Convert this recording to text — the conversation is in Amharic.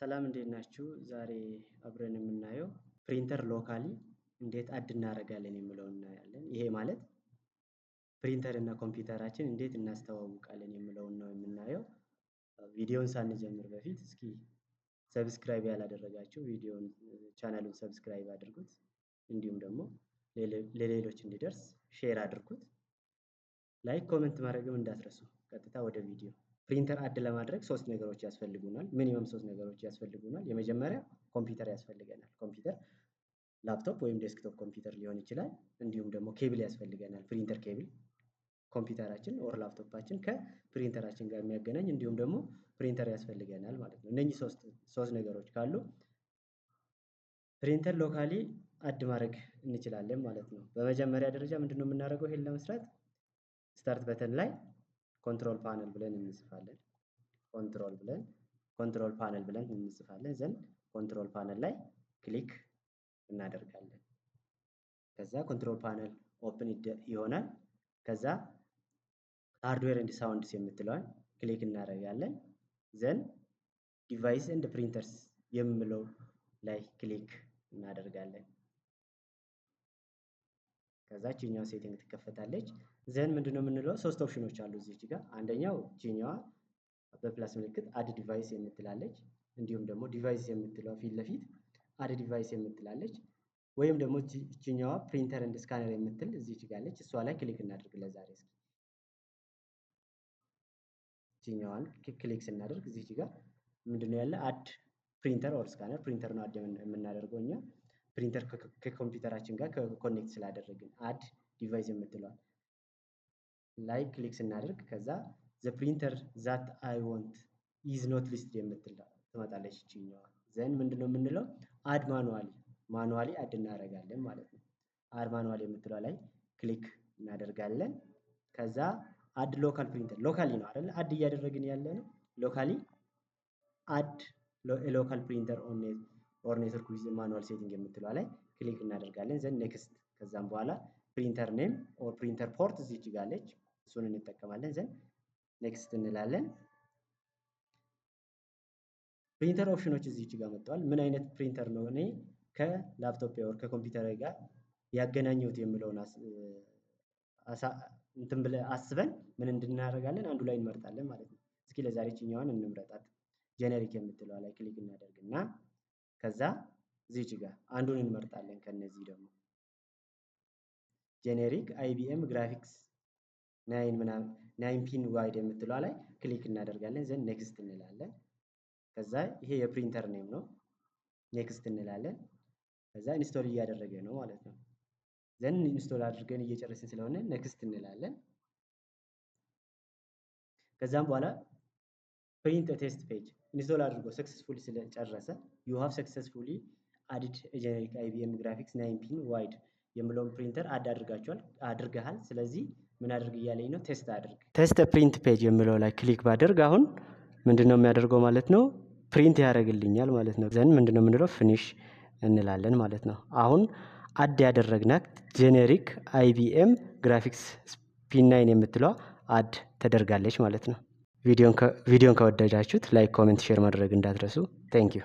ሰላም እንዴት ናችሁ? ዛሬ አብረን የምናየው ፕሪንተር ሎካሊ እንዴት አድ እናደርጋለን የሚለውን እናያለን። ይሄ ማለት ፕሪንተር እና ኮምፒውተራችን እንዴት እናስተዋውቃለን የሚለውን ነው የምናየው። ቪዲዮውን ሳንጀምር በፊት እስኪ ሰብስክራይብ ያላደረጋችሁ ቻናሉን ሰብስክራይብ አድርጉት። እንዲሁም ደግሞ ለሌሎች እንዲደርስ ሼር አድርጉት። ላይክ ኮሜንት ማድረግም እንዳትረሱ። ቀጥታ ወደ ቪዲዮ። ፕሪንተር አድ ለማድረግ ሶስት ነገሮች ያስፈልጉናል። ሚኒመም ሶስት ነገሮች ያስፈልጉናል። የመጀመሪያ ኮምፒውተር ያስፈልገናል። ኮምፒውተር ላፕቶፕ ወይም ዴስክቶፕ ኮምፒውተር ሊሆን ይችላል። እንዲሁም ደግሞ ኬብል ያስፈልገናል። ፕሪንተር ኬብል ኮምፒውተራችን ኦር ላፕቶፓችን ከፕሪንተራችን ጋር የሚያገናኝ እንዲሁም ደግሞ ፕሪንተር ያስፈልገናል ማለት ነው። እነኚህ ሶስት ነገሮች ካሉ ፕሪንተር ሎካሊ አድ ማድረግ እንችላለን ማለት ነው። በመጀመሪያ ደረጃ ምንድነው የምናደርገው? ይሄን ለመስራት ስታርት በተን ላይ ኮንትሮል ፓነል ብለን እንጽፋለን። ኮንትሮል ፓነል ብለን እንጽፋለን። ዘንድ ኮንትሮል ፓነል ላይ ክሊክ እናደርጋለን። ከዛ ኮንትሮል ፓነል ኦፕን ይሆናል። ከዛ ሃርድዌር ኤንድ ሳውንድስ የምትለዋን ክሊክ እናደርጋለን። ዘንድ ዲቫይስ ኤንድ ፕሪንተርስ የሚለው ላይ ክሊክ እናደርጋለን። ከዛ ቺኛው ሴቲንግ ትከፈታለች። ዘን ምንድነው የምንለው? ሶስት ኦፕሽኖች አሉ እዚህ ጋር። አንደኛው ቺኛዋ በፕላስ ምልክት አድ ዲቫይስ የምትላለች፣ እንዲሁም ደግሞ ዲቫይስ የምትለው ፊት ለፊት አድ ዲቫይስ የምትላለች፣ ወይም ደግሞ ቺኛዋ ፕሪንተር ኤንድ ስካነር የምትል እዚህ ጋር አለች። እሷ ላይ ክሊክ እናድርግ ለዛሬ። እስኪ ቺኛዋን ክሊክ ስናደርግ እዚህ ጋር ምንድነው ያለ? አድ ፕሪንተር ኦር ስካነር። ፕሪንተር ነው አድ የምናደርገው እኛ ፕሪንተር ከኮምፒውተራችን ጋር ኮኔክት ስላደረግን አድ ዲቫይስ የምትለው ላይ ክሊክ ስናደርግ ከዛ the printer that I want is not listed የምትል ትመጣለች እቺኛዋ። ዘን ምንድነው የምንለው? አድ ማኑዋሊ አድ እናደርጋለን ማለት ነው። አድ ማኑዋሊ የምትለው ላይ ክሊክ እናደርጋለን። ከዛ አድ ሎካል ፕሪንተር ሎካሊ ነው አይደል? አድ እያደረግን ያለ ነው። ሎካሊ አድ ሎካል ፕሪንተር ኦር ኔትወርክ ዊዝ ማኑዋል ሴቲንግ የምትለው ላይ ክሊክ እናደርጋለን። ዘን ኔክስት። ከዛም በኋላ ፕሪንተር ኔም ኦር ፕሪንተር ፖርት እዚች ጋር አለች፣ እሱን እንጠቀማለን። ዘን ኔክስት እንላለን። ፕሪንተር ኦፕሽኖች እዚች ጋር መጥተዋል። ምን አይነት ፕሪንተር ነው እኔ ከላፕቶፕ ኦር ከኮምፒውተር ጋር ያገናኘሁት የሚለውን እንትን ብለን አስበን ምን እንድናደርጋለን? አንዱ ላይ እንመርጣለን ማለት ነው። እስኪ ለዛሬ ቺኛዋን እንምረጣት። ጄኔሪክ የምትለው ላይ ክሊክ እናደርግና ከዛ እዚች ጋር አንዱን እንመርጣለን። ከነዚህ ደግሞ ጄኔሪክ IBM ግራፊክስ 9 ፒን ዋይድ የምትለው ላይ ክሊክ እናደርጋለን። ዘን ኔክስት እንላለን። ከዛ ይሄ የፕሪንተር ኔም ነው። ኔክስት እንላለን። ከዛ ኢንስቶል እያደረገ ነው ማለት ነው። ዘን ኢንስቶል አድርገን እየጨረስን ስለሆነ ኔክስት እንላለን። ከዛም በኋላ ፕሪንት ቴስት ፔጅ ኢንስቶል አድርጎ ሰክሰስፉሊ ስለጨረሰ you have successfully added a generic IBM graphics 9 pin wide የሚለውን ፕሪንተር አድርገሃል። ስለዚህ ምን አድርግ እያለኝ ነው? ቴስት አድርግ። ቴስት ፕሪንት ፔጅ የሚለው ላይ ክሊክ ባደርግ አሁን ምንድነው የሚያደርገው ማለት ነው? ፕሪንት ያደርግልኛል ማለት ነው። ዘን ምንድነው የምንለው? ፊኒሽ እንላለን ማለት ነው። አሁን አድ ያደረግናት ጄኔሪክ IBM ግራፊክስ ፒን 9 የምትለው አድ ተደርጋለች ማለት ነው። ቪዲዮን ከወደዳችሁት ላይክ፣ ኮሜንት፣ ሼር ማድረግ እንዳትረሱ። ቴንክ ዩ